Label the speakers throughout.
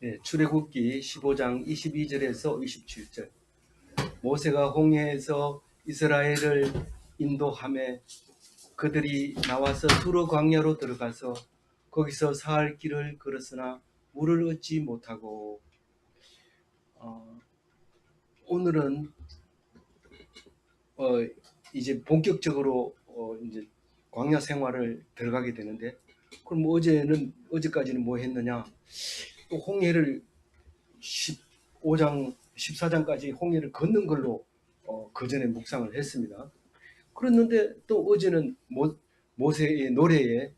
Speaker 1: 예, 출애굽기 15장 22절에서 27절. 모세가 홍해에서 이스라엘을 인도하며 그들이 나와서 두로 광야로 들어가서 거기서 사흘 길을 걸었으나 물을 얻지 못하고. 오늘은 이제 본격적으로 이제 광야 생활을 들어가게 되는데, 그럼 어제까지는 뭐 했느냐? 또 홍해를 15장 14장까지 홍해를 걷는 걸로 그 전에 묵상을 했습니다. 그랬는데 또 어제는 모세의 노래에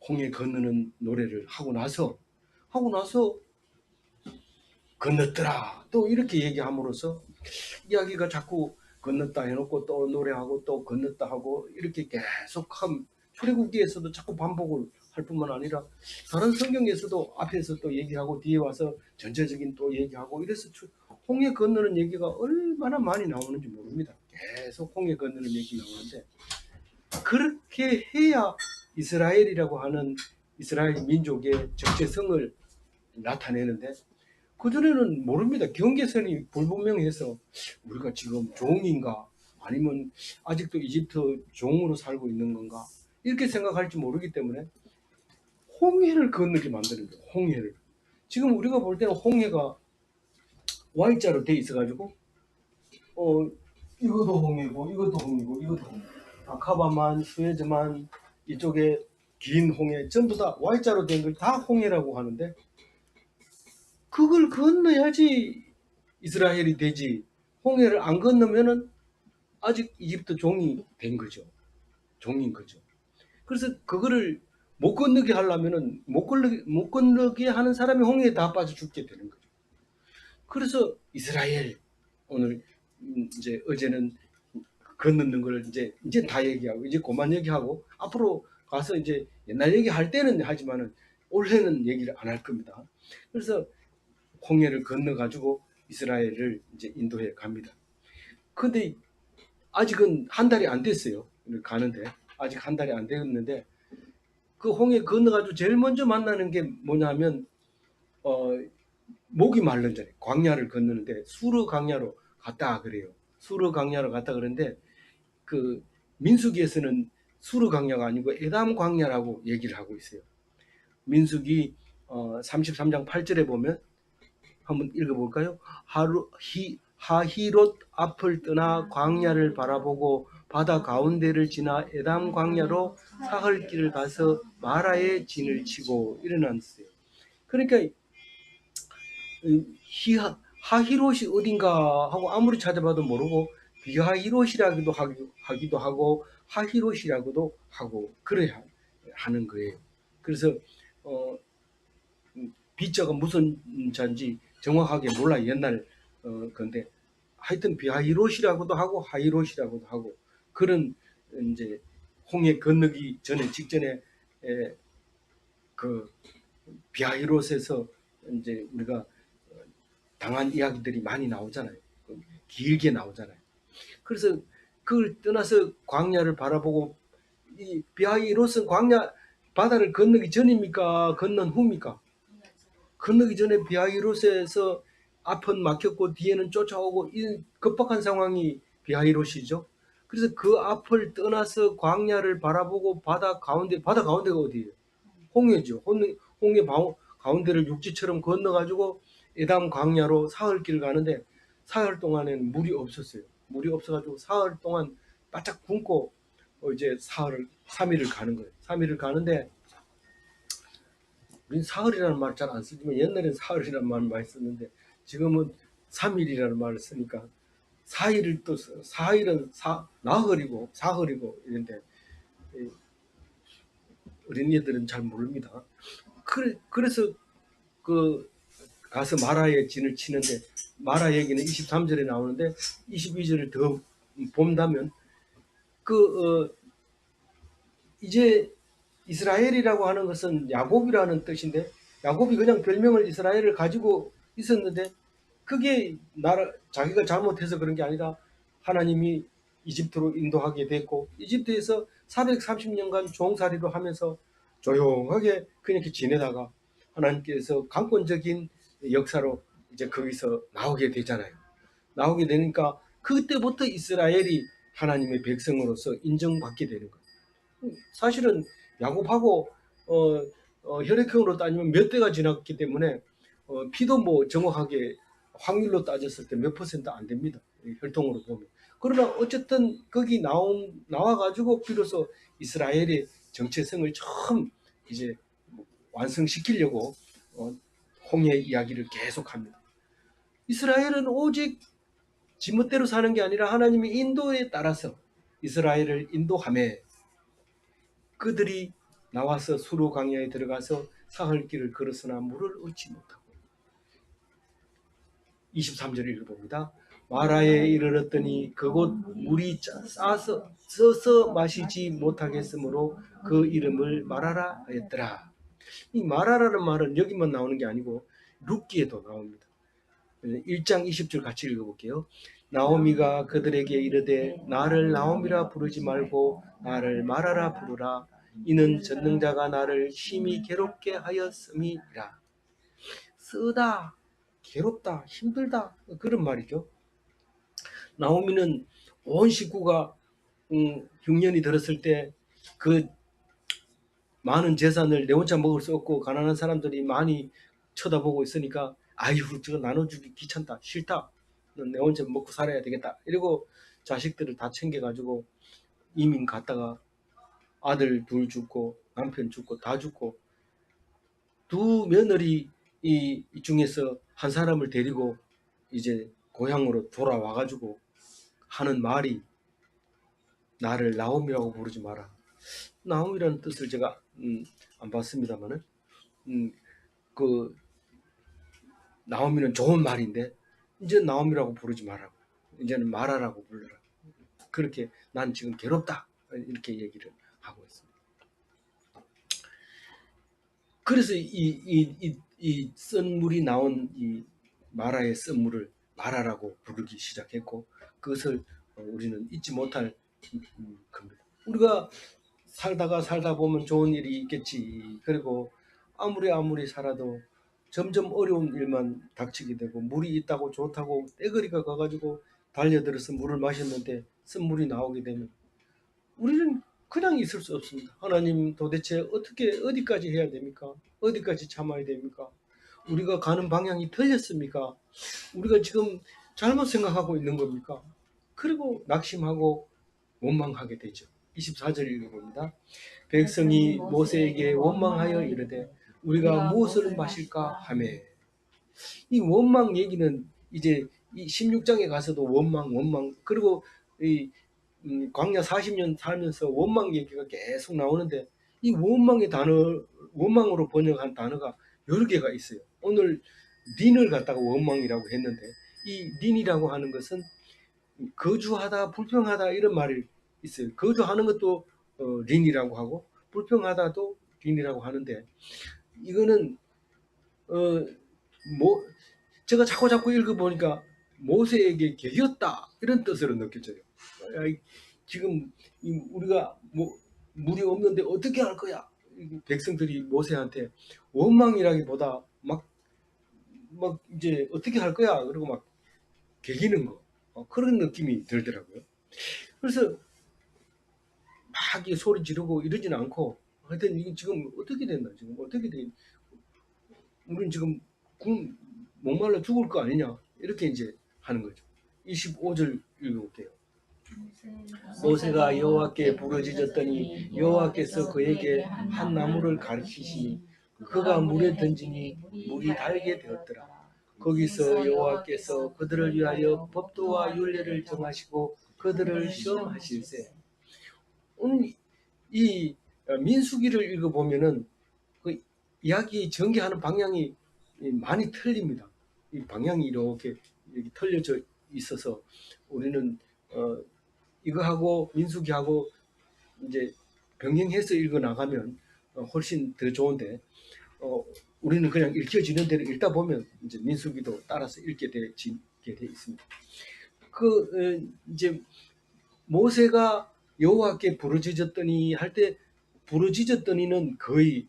Speaker 1: 홍해 건너는 노래를 하고 나서 건넜더라 또 이렇게 얘기함으로써 이야기가 자꾸 건넜다 해놓고 또 노래하고 또 건넜다 하고 이렇게 계속 출애굽기에서도 자꾸 반복을 할 뿐만 아니라 다른 성경에서도 앞에서 또 얘기하고 뒤에 와서 전체적인 또 얘기하고 이래서 홍해 건너는 얘기가 얼마나 많이 나오는지 모릅니다. 계속 홍해 건너는 얘기 나오는데, 그렇게 해야 이스라엘이라고 하는 이스라엘 민족의 정체성을 나타내는데, 그전에는 모릅니다. 경계선이 불분명해서 우리가 지금 종인가 아니면 아직도 이집트 종으로 살고 있는 건가 이렇게 생각할지 모르기 때문에 홍해를 건너게 만드는 거예요. 홍해를. 지금 우리가 볼 때는 홍해가 Y자로 돼 있어가지고 이것도 홍해고 이것도 홍해고 이것도 홍해. 아카바만 수에즈만 이쪽에 긴 홍해 전부 다 Y자로 된 걸 다 홍해라고 하는데, 그걸 건너야지 이스라엘이 되지. 홍해를 안 건너면은 아직 이집트 종이 된 거죠. 종인 거죠. 그래서 그거를 못 건너게 하려면은 못 건너게 하는 사람이 홍해에 다 빠져 죽게 되는 거죠. 그래서 이스라엘 오늘 이제 어제는 건너는 걸 이제 다 얘기하고 이제 그만 얘기하고 앞으로 가서 이제 옛날 얘기할 때는 하지만은 올해는 얘기를 안 할 겁니다. 그래서 홍해를 건너 가지고 이스라엘을 이제 인도해 갑니다. 근데 아직은 한 달이 안 됐어요. 가는데 아직 한 달이 안 됐는데, 그 홍해 건너가지고 제일 먼저 만나는 게 뭐냐면 목이 마른 전에 광야를 건너는데 수르 광야로 갔다 그래요. 수르 광야로 갔다 그러는데 그 민수기에서는 수르 광야가 아니고 에담 광야라고 얘기를 하고 있어요. 민수기 33장 8절에 보면 한번 읽어볼까요? 하히롯 앞을 떠나 광야를 바라보고 바다 가운데를 지나 에담 광야로 사흘길을 가서 마라에 진을 치고 일어났어요. 그러니까 하히롯이 어딘가 하고 아무리 찾아봐도 모르고 비하히롯이라기도 하기도 하고 하히롯이라고도 하고 그래야 하는 거예요. 그래서 비자가 무슨 자인지 정확하게 몰라 옛날 건데, 하여튼 비하히롯이라고도 하고 하히롯이라고도 하고 그런 이제 홍해 건너기 전에 직전에 그 비하히롯에서 이제 우리가 당한 이야기들이 많이 나오잖아요. 길게 나오잖아요. 그래서 그걸 떠나서 광야를 바라보고, 이 비하히롯은 광야 바다를 건너기 전입니까? 건넌 후입니까? 건너기 전에 비하히롯에서 앞은 막혔고 뒤에는 쫓아오고 이 급박한 상황이 비하히롯이죠. 그래서 그 앞을 떠나서 광야를 바라보고 바다 가운데가 어디예요? 홍해죠. 홍해 가운데를 육지처럼 건너가지고 에담 광야로 사흘길 가는데, 사흘 동안에는 물이 없었어요. 물이 없어가지고 사흘 동안 바짝 굶고 이제 3일을 가는 거예요. 3일을 가는데, 우린 사흘이라는 말을 잘 안 쓰지만 옛날엔 사흘이라는 말을 많이 썼는데 지금은 3일이라는 말을 쓰니까 4일을 또 써요. 4일은 나흘이고 사흘이고 이런데 어린이들은 잘 모릅니다. 그래서 그 가서 마라의 진을 치는데, 마라 얘기는 23절에 나오는데 22절을 더 본다면 이제 이스라엘이라고 하는 것은 야곱이라는 뜻인데, 야곱이 그냥 별명을 이스라엘을 가지고 있었는데 그게 자기가 잘못해서 그런 게 아니라 하나님이 이집트로 인도하게 됐고, 이집트에서 430년간 종살이로 하면서 조용하게 그냥 이렇게 지내다가 하나님께서 강권적인 역사로 이제 거기서 나오게 되잖아요. 나오게 되니까 그때부터 이스라엘이 하나님의 백성으로서 인정받게 되는 거예요. 사실은 야곱하고 혈액형으로 따지면 몇 대가 지났기 때문에 피도 뭐 정확하게 확률로 따졌을 때 몇 퍼센트 안 됩니다. 혈통으로 보면. 그러나 어쨌든 거기 나와가지고 비로소 이스라엘의 정체성을 처음 이제 완성시키려고 홍해 이야기를 계속합니다. 이스라엘은 오직 지멋대로 사는 게 아니라 하나님의 인도에 따라서 이스라엘을 인도하매 그들이 나와서 수로 광야에 들어가서 사흘 길을 걸었으나 물을 얻지 못하고 23절을 읽어봅니다. 마라에 이르렀더니 그곳 물이 써서 마시지 못하겠으므로 그 이름을 마라라 하였더라. 이 마라라는 말은 여기만 나오는 게 아니고 룻기에도 나옵니다. 1장 20절 같이 읽어볼게요. 나오미가 그들에게 이르되 나를 나오미라 부르지 말고 나를 마라라 부르라. 이는 전능자가 나를 심히 괴롭게 하였음이라. 쓰다, 괴롭다, 힘들다 그런 말이죠. 나오미는 온 식구가 흉년이 들었을 때 그 많은 재산을 내 혼자 먹을 수 없고 가난한 사람들이 많이 쳐다보고 있으니까 아유 저거 나눠주기 귀찮다 싫다 내 혼자 먹고 살아야 되겠다 이러고 자식들을 다 챙겨가지고 이민 갔다가 아들 둘 죽고 남편 죽고 다 죽고 두 며느리 이 중에서 한 사람을 데리고 이제 고향으로 돌아와가지고 하는 말이 나를 나옴이라고 부르지 마라. 나옴이라는 뜻을 제가 안 봤습니다만은 그 나오미는 좋은 말인데 이제 나오미라고 부르지 말라고 이제는 마라라고 불러라. 그렇게 난 지금 괴롭다 이렇게 얘기를 하고 있습니다. 그래서 이 썬물이 나온 이 마라의 썬물을 마라라고 부르기 시작했고 그것을 우리는 잊지 못할 겁니다. 우리가 살다 보면 좋은 일이 있겠지. 그리고 아무리 살아도 점점 어려운 일만 닥치게 되고 물이 있다고 좋다고 떼거리가 가가지고 달려들어서 물을 마셨는데 쓴물이 나오게 되면 우리는 그냥 있을 수 없습니다. 하나님 도대체 어디까지 해야 됩니까? 어디까지 참아야 됩니까? 우리가 가는 방향이 틀렸습니까? 우리가 지금 잘못 생각하고 있는 겁니까? 그리고 낙심하고 원망하게 되죠. 24절 읽어봅니다. 백성이 모세에게 원망하여 이르되 우리가 무엇을 마실까 하매 이 원망 얘기는 이제 이 16장에 가서도 원망 그리고 이 광야 40년 살면서 원망 얘기가 계속 나오는데 이 원망으로 번역한 단어가 여러 개가 있어요. 오늘 린을 갖다가 원망이라고 했는데 이 린이라고 하는 것은 거주하다 불평하다 이런 말이 있어요. 거주하는 것도 린이라고 하고 불평하다도 린이라고 하는데 이거는 뭐 제가 자꾸 읽어보니까 모세에게 개겼다 이런 뜻으로 느껴져요. 지금 우리가 뭐 물이 없는데 어떻게 할 거야? 백성들이 모세한테 원망이라기보다 막 이제 어떻게 할 거야? 그리고 막 개기는 거 그런 느낌이 들더라고요. 그래서 막 소리 지르고 이러진 않고 하여튼 이게 지금 어떻게 됐나 지금 어떻게 돼? 우리는 지금 목말라 죽을 거 아니냐 이렇게 이제 하는 거죠. 25절 읽어볼게요. 모세가 여호와께 부르짖었더니 여호와께서 그에게 한 나무를 가르치시니 그가 물에 던지니 물이 달게 되었더라. 거기서 여호와께서 그들을 위하여 법도와 율례를 정하시고 그들을 시험하실세. 오늘 이 민수기를 읽어보면은 그 이야기 전개하는 방향이 많이 틀립니다. 이 방향이 이렇게 틀려져 있어서 우리는 이거하고 민수기하고 이제 병행해서 읽어 나가면 훨씬 더 좋은데 우리는 그냥 읽혀지는 대로 읽다 보면 이제 민수기도 따라서 읽게 돼 있습니다. 이제 모세가 여호와께 부르짖었더니 할 때 부르짖었더니는 거의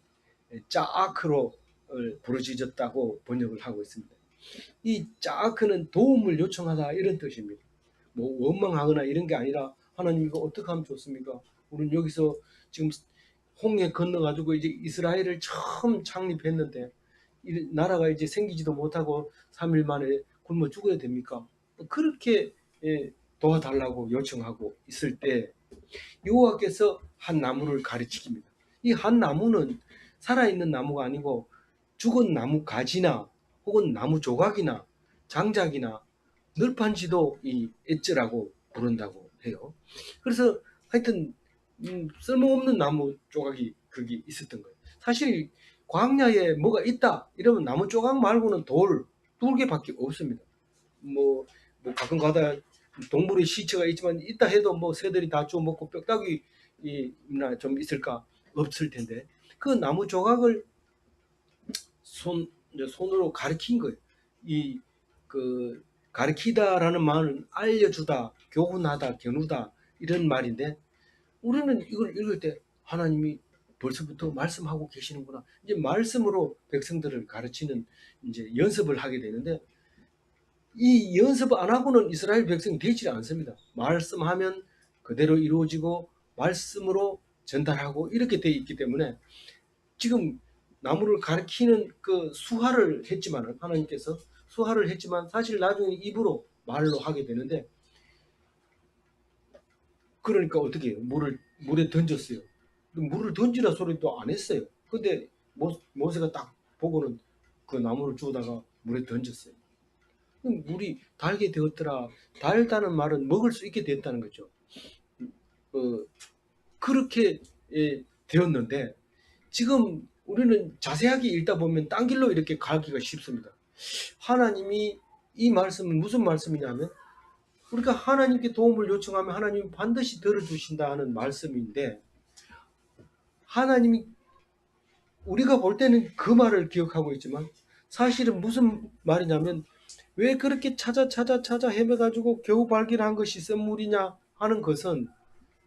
Speaker 1: 짜악으로 부르짖었다고 번역을 하고 있습니다. 이 짜크는 도움을 요청하다 이런 뜻입니다. 뭐 원망하거나 이런 게 아니라 하나님 이거 어떻게 하면 좋습니까? 우리는 여기서 지금 홍해 건너가지고 이제 이스라엘을 처음 창립했는데 이 나라가 이제 생기지도 못하고 3일 만에 굶어 죽어야 됩니까? 그렇게 도와달라고 요청하고 있을 때 여호와께서 한 나무를 가르치깁니다. 이 한 나무는 살아있는 나무가 아니고 죽은 나무 가지나 혹은 나무 조각이나 장작이나 널판지도 이 엣즈라고 부른다고 해요. 그래서 하여튼 쓸모없는 나무 조각이 거기 있었던 거예요. 사실 광야에 뭐가 있다 이러면 나무 조각 말고는 두 개밖에 없습니다. 뭐 가끔 가다 동물의 시체가 있지만 있다 해도 뭐 새들이 다 주워 먹고 뼈다귀나 좀 있을까 없을 텐데 그 나무 조각을 손으로 가리킨 거예요. 그 가리키다라는 말은 알려주다, 교훈하다, 겨누다 이런 말인데 우리는 이걸 읽을 때 하나님이 벌써부터 말씀하고 계시는구나. 이제 말씀으로 백성들을 가르치는 이제 연습을 하게 되는데 이 연습 안 하고는 이스라엘 백성이 되지 않습니다. 말씀하면 그대로 이루어지고 말씀으로 전달하고 이렇게 돼 있기 때문에 지금 나무를 가리키는 그 수화를 했지만 하나님께서 수화를 했지만 사실 나중에 입으로 말로 하게 되는데 그러니까 어떻게 해요? 물에 던졌어요. 물을 던지라 소리도 안 했어요. 근데 모세가 딱 보고는 그 나무를 주워다가 물에 던졌어요. 물이 달게 되었더라. 달다는 말은 먹을 수 있게 됐다는 거죠. 그렇게 되었는데 지금 우리는 자세하게 읽다 보면 딴 길로 이렇게 가기가 쉽습니다. 하나님이 이 말씀은 무슨 말씀이냐면 우리가 하나님께 도움을 요청하면 하나님이 반드시 들어주신다는 말씀인데 하나님이 우리가 볼 때는 그 말을 기억하고 있지만 사실은 무슨 말이냐면 왜 그렇게 찾아 헤매가지고 겨우 발견한 것이 샘물이냐 하는 것은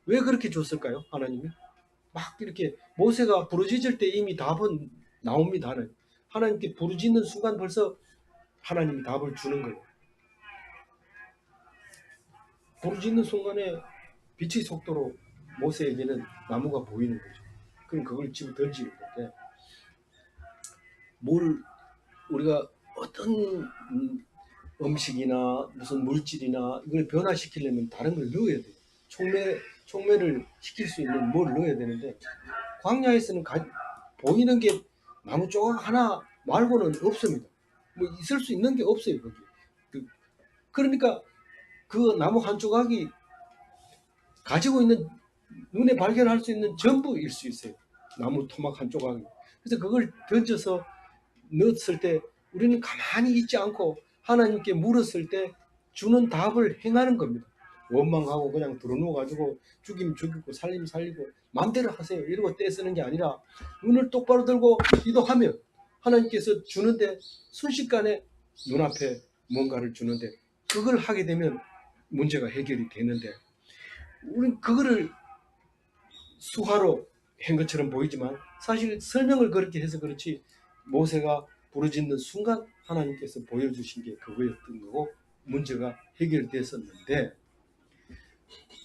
Speaker 1: 왜 그렇게 줬을까요? 하나님이 막 이렇게 모세가 부르짖을 때 이미 답은 나옵니다. 하나님께 부르짖는 순간 벌써 하나님이 답을 주는 거예요. 부르짖는 순간에 빛의 속도로 모세에게는 나무가 보이는 거죠. 그럼 그걸 집어 던지는 건데 뭘 우리가 어떤 음식이나 무슨 물질이나 이걸 변화시키려면 다른 걸 넣어야 돼요. 촉매를 시킬 수 있는 뭘 넣어야 되는데 광야에서는 보이는 게 나무 조각 하나 말고는 없습니다. 뭐 있을 수 있는 게 없어요 거기. 그러니까 그 나무 한 조각이 가지고 있는 눈에 발견할 수 있는 전부일 수 있어요. 나무 토막 한 조각이. 그래서 그걸 던져서 넣었을 때 우리는 가만히 있지 않고 하나님께 물었을 때 주는 답을 행하는 겁니다. 원망하고 그냥 들어누워가지고 죽이면 죽이고 살리면 살리고 마음대로 하세요 이러고 떼쓰는 게 아니라 눈을 똑바로 들고 기도하면 하나님께서 주는데 순식간에 눈앞에 뭔가를 주는데 그걸 하게 되면 문제가 해결이 되는데 우리는 그거를 수화로 한 것처럼 보이지만 사실 설명을 그렇게 해서 그렇지 모세가 부르짖는 순간 하나님께서 보여주신 게 그거였던 거고 문제가 해결됐었는데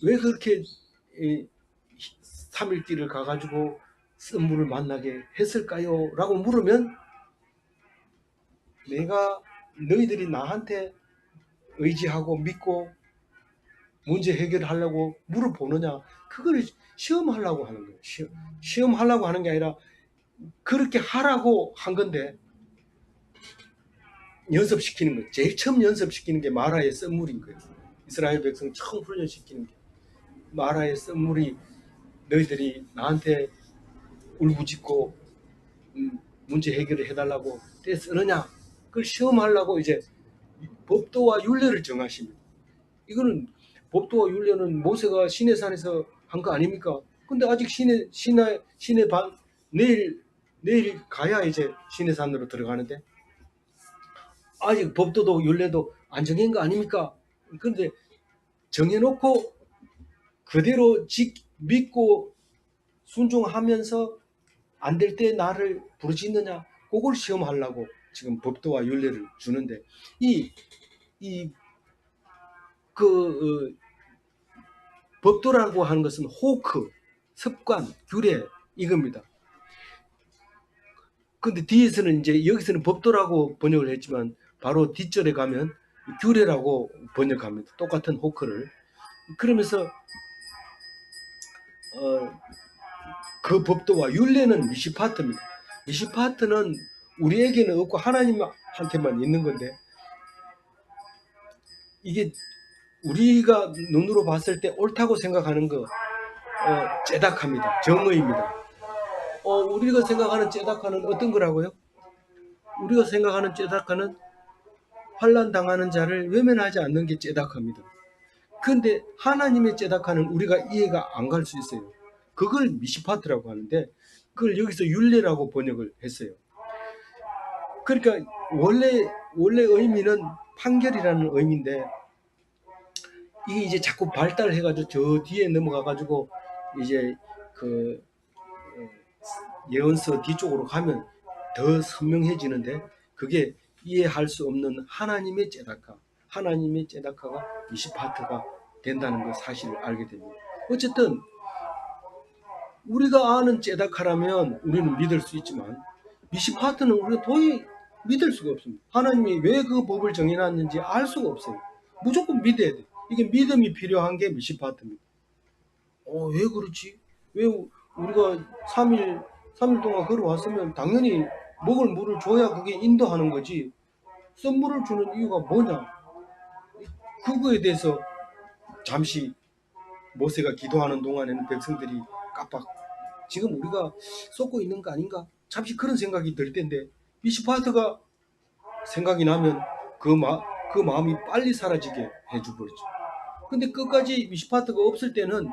Speaker 1: 왜 그렇게 3일 길을 가가지고 썸물을 만나게 했을까요? 라고 물으면 내가 너희들이 나한테 의지하고 믿고 문제 해결하려고 물어보느냐 그걸 시험하려고 하는 거예요. 시험하려고 하는 게 아니라 그렇게 하라고 한 건데 연습시키는 거 제일 처음 연습시키는 게 마라의 썸물인 거예요. 이스라엘 백성 처음 훈련시키는 게 마라의 썸물이 너희들이 나한테 울부짖고 문제 해결을 해달라고 때 쓰느냐 그걸 시험하려고 이제 법도와 윤례를 정하십니다. 이거는 법도와 윤례는 모세가 시내산에서 한 거 아닙니까? 근데 아직 시내반 내일 가야 이제 시내산으로 들어가는데 아직 법도도 윤례도 안 정한 거 아닙니까? 그런데 정해놓고 그대로 믿고 순종하면서 안 될 때 나를 부르짖느냐 그걸 시험하려고 지금 법도와 윤례를 주는데 이 법도라고 하는 것은 호크, 습관, 규례 이겁니다. 근데 뒤에서는 이제 여기서는 법도라고 번역을 했지만 바로 뒷절에 가면 규례라고 번역합니다. 똑같은 호크를. 그러면서 그 법도와 윤례는 미시파트입니다. 미시파트는 우리에게는 없고 하나님한테만 있는 건데, 이게 우리가 눈으로 봤을 때 옳다고 생각하는 거 째닥합니다. 정의입니다. 우리가 생각하는 째닥하는 어떤 거라고요? 우리가 생각하는 째닥하는 환난 당하는 자를 외면하지 않는 게 째닥합니다. 그런데 하나님의 째닥하는 우리가 이해가 안 갈 수 있어요. 그걸 미시파트라고 하는데 그걸 여기서 윤례라고 번역을 했어요. 그러니까 원래 의미는 판결이라는 의미인데 이게 이제 자꾸 발달해가지고 저 뒤에 넘어가가지고 이제 그 예언서 뒤쪽으로 가면 더 선명해지는데 그게 이해할 수 없는 하나님의 째다카, 하나님의 째다카가 미시파트가 된다는 그 사실을 알게 됩니다. 어쨌든 우리가 아는 째다카라면 우리는 믿을 수 있지만 미시파트는 우리가 도저히 믿을 수가 없습니다. 하나님이 왜 그 법을 정해놨는지 알 수가 없어요. 무조건 믿어야 돼. 이게 믿음이 필요한 게 미시파트입니다. 왜 그렇지? 왜 우리가 3일 동안 걸어왔으면 당연히 먹을 물을 줘야 그게 인도하는 거지. 선물을 주는 이유가 뭐냐? 그거에 대해서 잠시 모세가 기도하는 동안에는 백성들이 깜빡 지금 우리가 쏟고 있는 거 아닌가? 잠시 그런 생각이 들 텐데 미시파트가 생각이 나면 그 마음이 빨리 사라지게 해줘버리죠. 근데 끝까지 미시파트가 없을 때는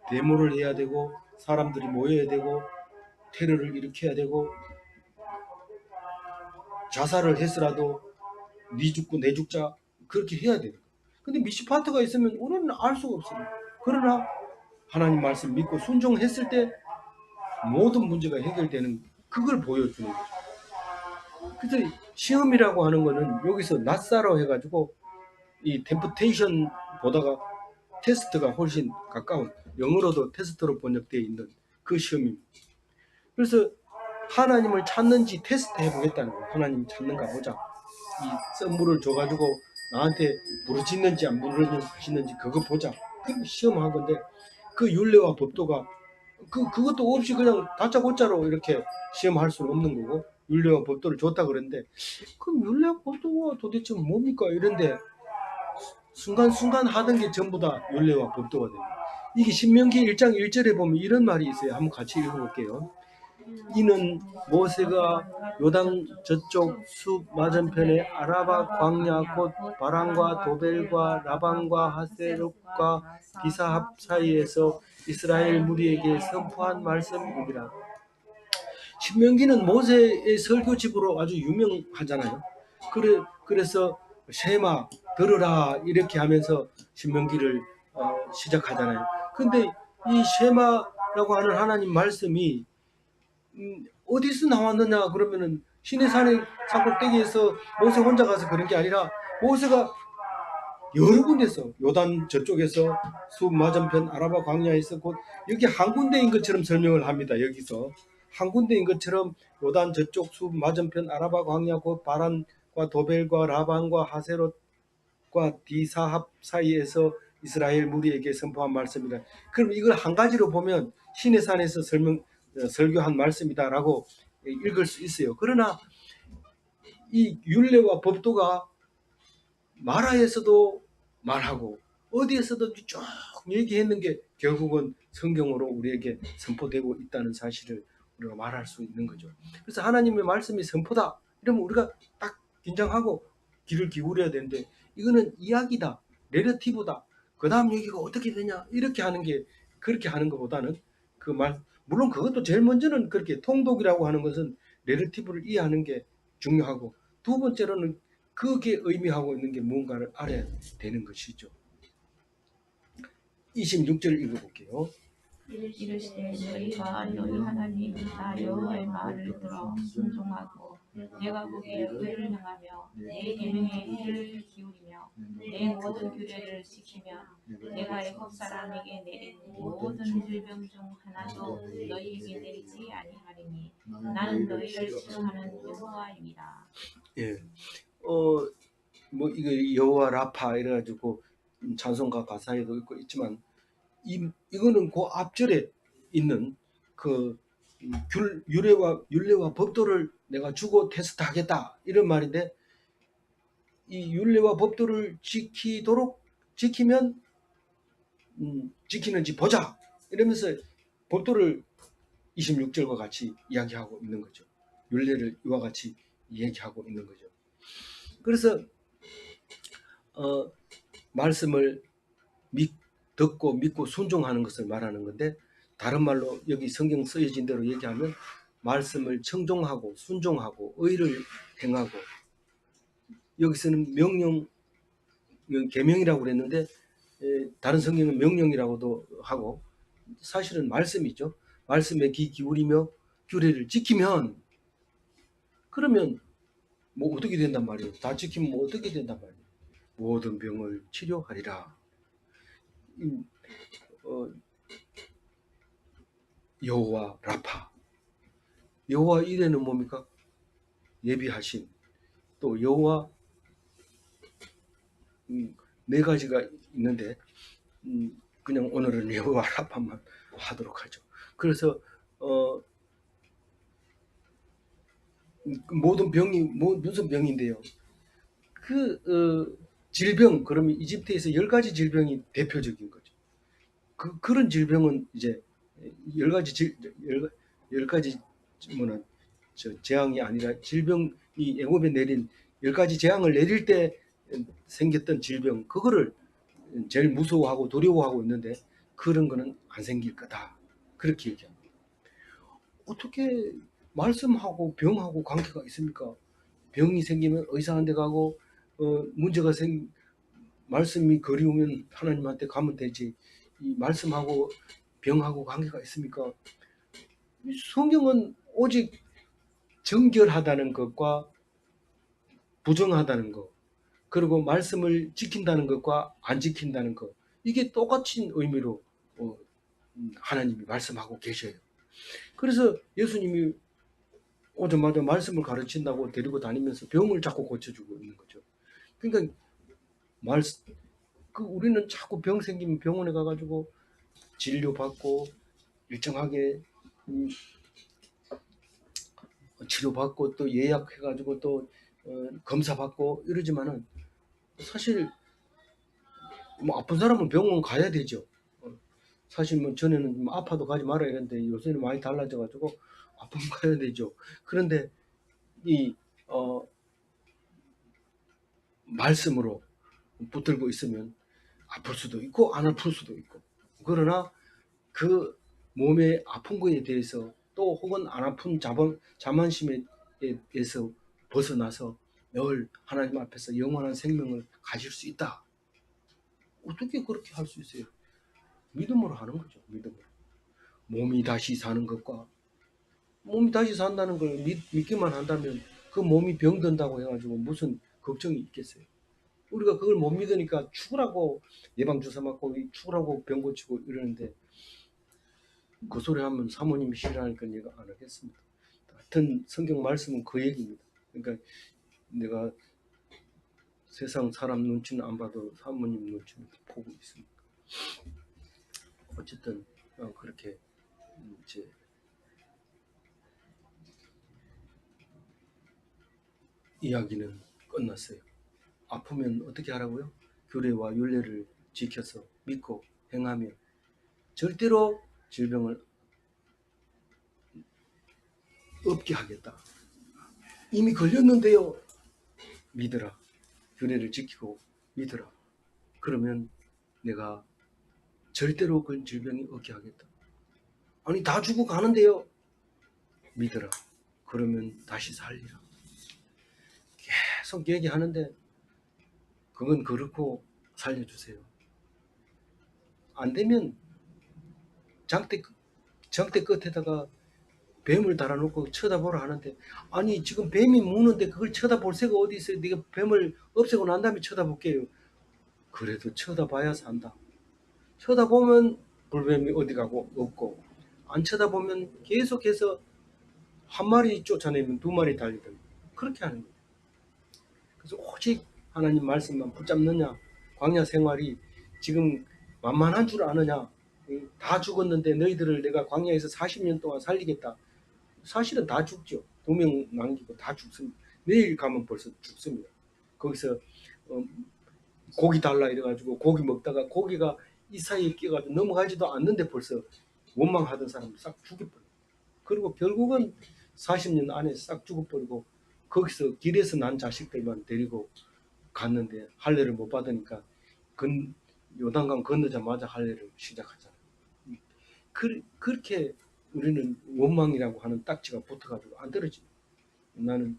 Speaker 1: 데모를 해야 되고 사람들이 모여야 되고 테러를 일으켜야 되고 자살을 했으라도 네 죽고 내 죽자 그렇게 해야 돼요. 근데 미시파트가 있으면 우리는 알 수가 없어요. 그러나 하나님 말씀 믿고 순종했을 때 모든 문제가 해결되는 그걸 보여주는 거죠. 그래서 시험이라고 하는 거는 여기서 낫사로 해가지고 이 템프테이션 보다가 테스트가 훨씬 가까운 영어로도 테스트로 번역되어 있는 그 시험입니다. 그래서 하나님을 찾는지 테스트 해보겠다는 거예요. 하나님 찾는가 보자. 이 선물을 줘가지고 나한테 부르짖는지 안 부르짖는지 그거 보자. 그게 시험한 건데 그 윤례와 법도가 그것도 없이 그냥 다짜고짜로 이렇게 시험할 수는 없는 거고 윤례와 법도를 줬다 그랬는데 그럼 윤례와 법도가 도대체 뭡니까? 이런데 순간순간 하던 게 전부 다 윤례와 법도가 됩니다. 이게 신명기 1장 1절에 보면 이런 말이 있어요. 한번 같이 읽어볼게요. 이는 모세가 요단 저쪽 숲 맞은편에 아라바 광야 곧 바란과 도벨과 라반과 하세롯과 비사합 사이에서 이스라엘 무리에게 선포한 말씀이니라. 신명기는 모세의 설교집으로 아주 유명하잖아요. 그래서 쉐마 들으라 이렇게 하면서 신명기를 시작하잖아요. 근데 이 쉐마라고 하는 하나님 말씀이 어디서 나왔느냐 그러면은 시내산의 산꼭대기에서 모세 혼자 가서 그런 게 아니라 모세가 여러 군데서 요단 저쪽에서 숲 맞은편 아라바 광야에서 곧 여기 한 군데인 것처럼 설명을 합니다. 여기서 한 군데인 것처럼 요단 저쪽 숲 맞은편 아라바 광야 곧 바란과 도벨과 라반과 하세롯과 디사합 사이에서 이스라엘 무리에게 선포한 말씀이다. 그럼 이걸 한 가지로 보면 시내산에서 설교한 말씀이다라고 읽을 수 있어요. 그러나 이 율례와 법도가 마라에서도 말하고 어디에서도 쭉 얘기했는 게 결국은 성경으로 우리에게 선포되고 있다는 사실을 우리가 말할 수 있는 거죠. 그래서 하나님의 말씀이 선포다 이러면 우리가 딱 긴장하고 귀를 기울여야 되는데 이거는 이야기다, 내러티브다. 그 다음 얘기가 어떻게 되냐 이렇게 하는 게 그렇게 하는 것보다는 그 말 물론 그것도 제일 먼저는 그렇게 통독이라고 하는 것은 내러티브를 이해하는 게 중요하고 두 번째로는 그게 의미하고 있는 게 무언가를 알아야 되는 것이죠. 26절 읽어볼게요.
Speaker 2: 이르시되 너희가 너희 하나님 나 여호와의 말을 들어 순종하고 내가 보기에 의를 행하며 내 계명에 귀를 기울이며 내 모든 규례를 지키면 내가 애굽 사람에게 내린 모든 질병 중 하나도 너희에게 내리지 아니하리니 나는 너희를 치료하는 여호와입니다.
Speaker 1: 예. 뭐 이거 여호와 라파 이래가지고 찬송가 가사에도 있지만 이거는 그 앞절에 있는 그 율례와 법도를 내가 주고 테스트하겠다 이런 말인데, 이 율례와 법도를 지키면 지키는지 보자 이러면서 법도를 26절과 같이 이야기하고 있는 거죠. 율례를 이와 같이 얘기하고 있는 거죠. 그래서 말씀을 듣고 믿고 순종하는 것을 말하는 건데, 다른 말로 여기 성경 쓰여진 대로 얘기하면 말씀을 청종하고 순종하고 의를 행하고, 여기서는 명령, 계명이라고 그랬는데 다른 성경은 명령이라고도 하고 사실은 말씀이죠. 말씀에 귀 기울이며 규례를 지키면, 그러면 뭐 어떻게 된단 말이에요. 다 지키면 뭐 어떻게 된단 말이에요. 모든 병을 치료하리라. 여호와 라파. 여호와 이레는 뭡니까? 예비하신. 또 여호와 네 가지가 있는데 그냥 오늘은 여호와 라파만 하도록 하죠. 그래서 모든 병이 무슨 병인데요? 질병, 그러면 이집트에서 10가지 질병이 대표적인 거죠. 그런 질병은 이제 10가지 열 가지 뭐는 재앙이 아니라 질병이 애굽에 내린 10가지 재앙을 내릴 때 생겼던 질병, 그거를 제일 무서워하고 두려워하고 있는데 그런 거는 안 생길 거다. 그렇게 얘기합니다. 어떻게 말씀하고 병하고 관계가 있습니까? 병이 생기면 의사한테 가고 문제가 말씀이 그리우면 하나님한테 가면 되지. 이 말씀하고 병하고 관계가 있습니까? 성경은 오직 정결하다는 것과 부정하다는 것, 그리고 말씀을 지킨다는 것과 안 지킨다는 것, 이게 똑같은 의미로 하나님이 말씀하고 계셔요. 그래서 예수님이 오자마자 말씀을 가르친다고 데리고 다니면서 병을 자꾸 고쳐주고 있는 거죠. 그러니까 우리는 자꾸 병 생기면 병원에 가가지고 진료받고 일정하게 치료받고 또 예약해가지고 또 검사받고 이러지만은 사실 뭐 아픈 사람은 병원 가야 되죠. 사실 뭐 전에는 아파도 가지 말아야 했는데 요새는 많이 달라져가지고 아프면 가야 되죠. 그런데 이 말씀으로 붙들고 있으면 아플 수도 있고 안 아플 수도 있고, 그러나 그 몸의 아픈 거에 대해서 또 혹은 안 아픈 자만심에 대해서 벗어나서 늘 하나님 앞에서 영원한 생명을 가질 수 있다. 어떻게 그렇게 할 수 있어요? 믿음으로 하는 거죠. 믿음으로. 몸이 다시 사는 것과, 몸이 다시 산다는 걸 믿기만 한다면 그 몸이 병든다고 해가지고 무슨 걱정이 있겠어요? 우리가 그걸 못 믿으니까 죽으라고 예방주사 맞고 죽으라고 병 고치고 이러는데, 그 소리 하면 사모님이 싫어하니까 내가 안 하겠습니다. 같은 성경 말씀은 그 얘기입니다. 그러니까 내가 세상 사람 눈치는 안 봐도 사모님 눈치는 보고 있습니다. 어쨌든 그렇게 이제 이야기는 끝났어요. 아프면 어떻게 하라고요? 규례와 율례를 지켜서 믿고 행하면 절대로 질병을 없게 하겠다. 이미 걸렸는데요. 믿으라. 규례를 지키고 믿으라. 그러면 내가 절대로 그 질병이 없게 하겠다. 아니 다 죽어 가는데요. 믿으라. 그러면 다시 살리라. 계속 얘기하는데 그건 그렇고 살려주세요. 안 되면 장대 끝에다가 뱀을 달아놓고 쳐다보라 하는데, 아니 지금 뱀이 무는데 그걸 쳐다볼 새가 어디 있어요? 네가 뱀을 없애고 난 다음에 쳐다볼게요. 그래도 쳐다봐야 산다. 쳐다보면 불뱀이 어디 가고 없고, 안 쳐다보면 계속해서 한 마리 쫓아내면 두 마리 달리든 그렇게 하는 거예요. 그래서 오직 하나님 말씀만 붙잡느냐, 광야 생활이 지금 만만한 줄 아느냐, 다 죽었는데 너희들을 내가 광야에서 40년 동안 살리겠다. 사실은 다 죽죠. 2명 남기고 다 죽습니다. 내일 가면 벌써 죽습니다. 거기서 고기 달라 이래가지고 고기 먹다가 고기가 이 사이에 끼어가지고 넘어가지도 않는데 벌써 원망하던 사람 싹 죽여버려요. 그리고 결국은 40년 안에 싹 죽어버리고, 거기서 길에서 난 자식들만 데리고 갔는데 할례를 못 받으니까 요단강 건너자마자 할례를 시작하잖아요. 그렇게 우리는 원망이라고 하는 딱지가 붙어가지고 안 떨어집니다. 나는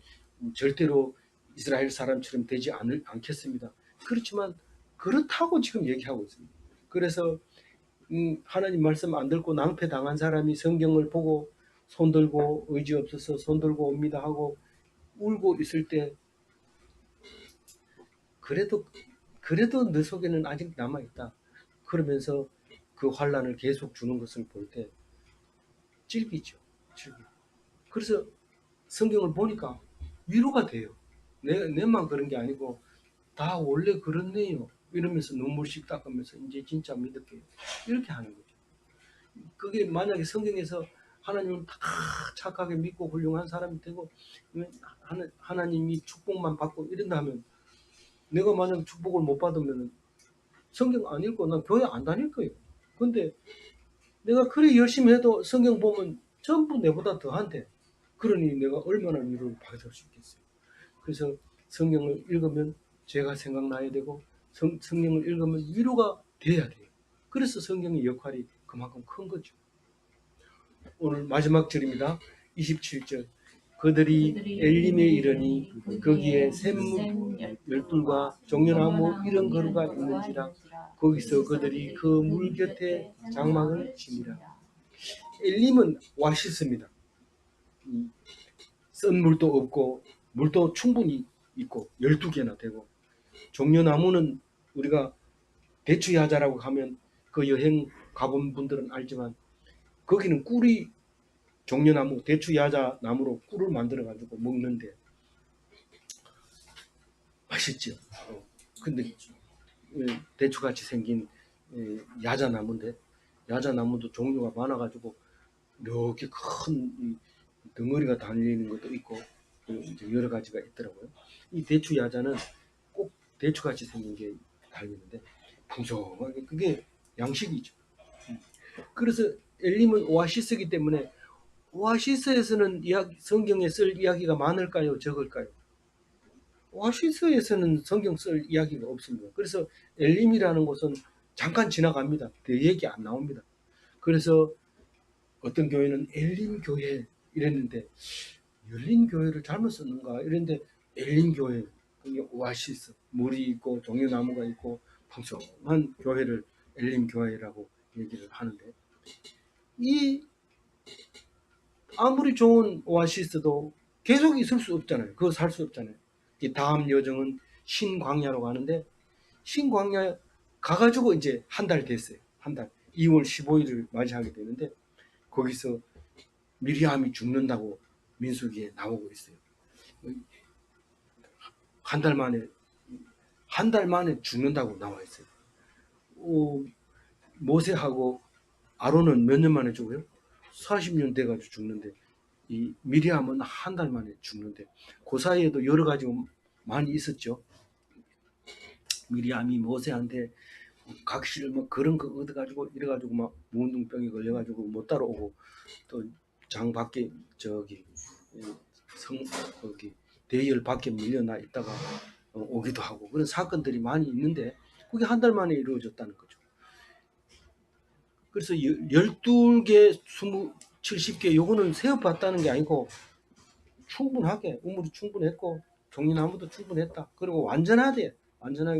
Speaker 1: 절대로 이스라엘 사람처럼 되지 않겠습니다. 그렇지만 그렇다고 지금 얘기하고 있습니다. 그래서 하나님 말씀 안 듣고 낭패 당한 사람이 성경을 보고 손들고 의지 없어서 손들고 옵니다 하고 울고 있을 때, 그래도 너 속에는 아직 남아있다. 그러면서 그 환란을 계속 주는 것을 볼 때 찔기죠. 그래서 성경을 보니까 위로가 돼요. 내만 그런 게 아니고 다 원래 그렇네요. 이러면서 눈물씩 닦으면서 이제 진짜 믿을게요. 이렇게 하는 거죠. 그게 만약에 성경에서 하나님을 다 착하게 믿고 훌륭한 사람이 되고 하나님이 축복만 받고 이런다면, 내가 만약 축복을 못 받으면 성경 안 읽고 난 교회 안 다닐 거예요. 근데 내가 그래 열심히 해도 성경 보면 전부 내보다 더한데, 그러니 내가 얼마나 위로를 받을 수 있겠어요. 그래서 성경을 읽으면 죄가 생각나야 되고, 성경을 읽으면 위로가 돼야 돼요. 그래서 성경의 역할이 그만큼 큰 거죠. 오늘 마지막 절입니다. 27절. 그들이 엘림에 이르니 거기에 샘 열둘과 종려나무 이런 거루가 있는지라 거기서 그들이 그 물 곁에 장막을 치니라. 엘림은 오아시스입니다. 쓴 물도 없고 물도 충분히 있고 12개나 되고, 종려나무는 우리가 대추야자라고 하면 그 여행 가본 분들은 알지만 거기는 꿀이, 종려나무 대추야자 나무로 꿀을 만들어 가지고 먹는데 맛있죠. 근데 대추같이 생긴 야자나무인데, 야자나무도 종류가 많아가지고 이렇게 큰 덩어리가 달리는 것도 있고 여러 가지가 있더라고요. 이 대추야자는 꼭 대추같이 생긴 게 달리는데 풍성하게, 그게 양식이죠. 그래서 엘림은 오아시스이기 때문에, 오아시스에서는 성경에 쓸 이야기가 많을까요? 적을까요? 오아시스에서는 성경 쓸 이야기가 없습니다. 그래서 엘림이라는 곳은 잠깐 지나갑니다. 그 얘기 안 나옵니다. 그래서 어떤 교회는 엘림 교회 이랬는데, 열린 교회를 잘못 썼는가 이랬는데, 엘림 교회, 그게 오아시스, 물이 있고 종려나무가 있고 풍성한 교회를 엘림 교회라고 얘기를 하는데, 이 아무리 좋은 오아시스도 계속 있을 수 없잖아요. 그거 살 수 없잖아요. 이 다음 여정은 신광야로 가는데, 신광야 가가지고 이제 한 달 됐어요. 한 달. 2월 15일을 맞이하게 되는데, 거기서 미리암이 죽는다고 민수기에 나오고 있어요. 한 달 만에 죽는다고 나와 있어요. 모세하고 아론은 몇 년 만에 죽어요? 40년 돼가지고 죽는데, 이 미리암은 한 달 만에 죽는데, 그 사이에도 여러 가지 많이 있었죠. 미리암이 모세한테 각시를 뭐 그런 거 얻어가지고 이래가지고 막 무운동병이 걸려가지고 못 따라오고, 또 장 밖에 저기 거기 대열 밖에 밀려나 있다가 오기도 하고, 그런 사건들이 많이 있는데 그게 한 달 만에 이루어졌다는 거죠. 그래서 12개, 70개 요거는 세어봤다는 게 아니고 충분하게 우물이 충분했고 종려나무도 충분했다. 그리고 완전하게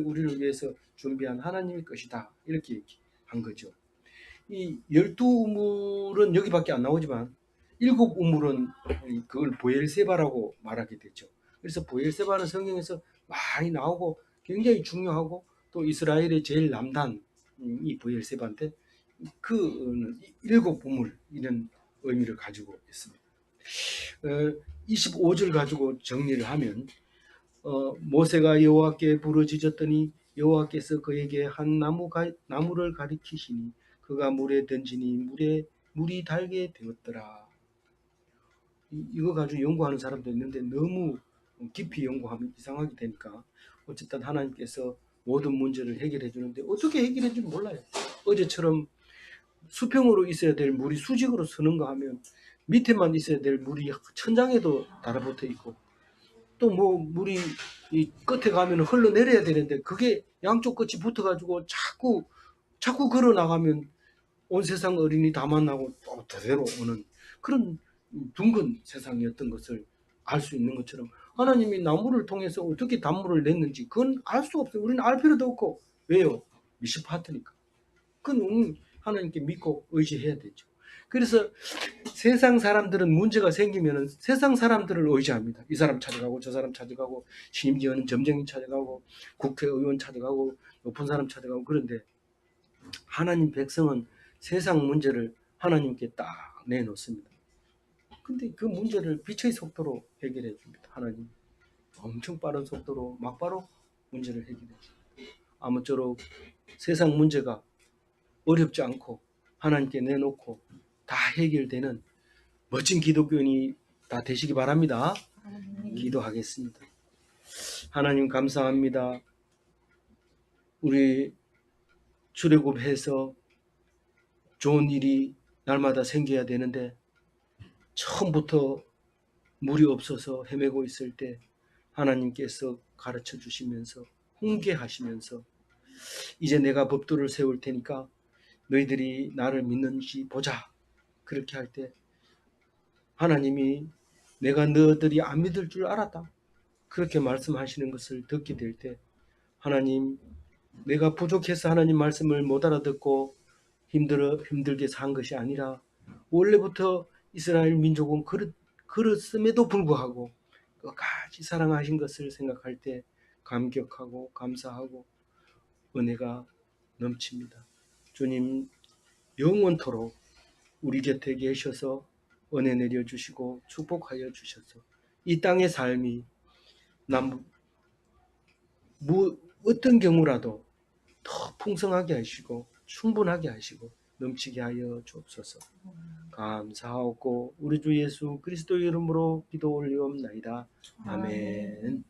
Speaker 1: 우리를 위해서 준비한 하나님의 것이다. 이렇게 한 거죠. 이 12우물은 여기밖에 안 나오지만 7우물은 그걸 보엘세바라고 말하게 되죠. 그래서 보엘세바는 성경에서 많이 나오고 굉장히 중요하고 또 이스라엘의 제일 남단 이 보엘세바인데 그 7우물 이런 의미를 가지고 있습니다. 25절 가지고 정리를 하면 모세가 여호와께 부르짖었더니 여호와께서 그에게 한 나무를 가리키시니 그가 물에 던지니 물이 달게 되었더라. 이거 가지고 연구하는 사람도 있는데 너무 깊이 연구하면 이상하게 되니까 어쨌든 하나님께서 모든 문제를 해결해 주는데 어떻게 해결해 줄지 몰라요. 어제처럼 수평으로 있어야 될 물이 수직으로 서는가 하면 밑에만 있어야 될 물이 천장에도 달아붙어 있고 또 뭐 물이 이 끝에 가면 흘러내려야 되는데 그게 양쪽 끝이 붙어가지고 자꾸 걸어 나가면 온 세상 어린이 다 만나고 또 대대로 오는 그런 둥근 세상이었던 것을 알 수 있는 것처럼 하나님이 나무를 통해서 어떻게 단물을 냈는지 그건 알 수 없어요. 우리는 알 필요도 없고 왜요? 미시파트니까. 그건 하나님께 믿고 의지해야 되죠. 그래서 세상 사람들은 문제가 생기면 세상 사람들을 의지합니다. 이 사람 찾아가고 저 사람 찾아가고 심지어는 점쟁이 찾아가고 국회의원 찾아가고 높은 사람 찾아가고 그런데 하나님 백성은 세상 문제를 하나님께 딱 내놓습니다. 근데 그 문제를 빛의 속도로 해결해 줍니다. 하나님 엄청 빠른 속도로 막바로 문제를 해결해 줍니다. 아무쪼록 세상 문제가 어렵지 않고 하나님께 내놓고 다 해결되는 멋진 기독교인이 다 되시기 바랍니다. 기도하겠습니다. 하나님 감사합니다. 우리 출애굽해서 좋은 일이 날마다 생겨야 되는데 처음부터 물이 없어서 헤매고 있을 때 하나님께서 가르쳐 주시면서 훈계하시면서 이제 내가 법도를 세울 테니까 너희들이 나를 믿는지 보자. 그렇게 할 때 하나님이 내가 너희들이 안 믿을 줄 알았다. 그렇게 말씀하시는 것을 듣게 될 때 하나님 내가 부족해서 하나님 말씀을 못 알아듣고 힘들게 산 것이 아니라 원래부터 이스라엘 민족은 그렇음에도 불구하고 끝까지 사랑하신 것을 생각할 때 감격하고 감사하고 은혜가 넘칩니다. 주님 영원토록 우리 곁에 계셔서 은혜 내려주시고 축복하여 주셔서 이 땅의 삶이 어떤 경우라도 더 풍성하게 하시고 충분하게 하시고 넘치게 하여 주옵소서. 감사하고 우리 주 예수 그리스도 이름으로 기도 올리옵나이다. 아멘.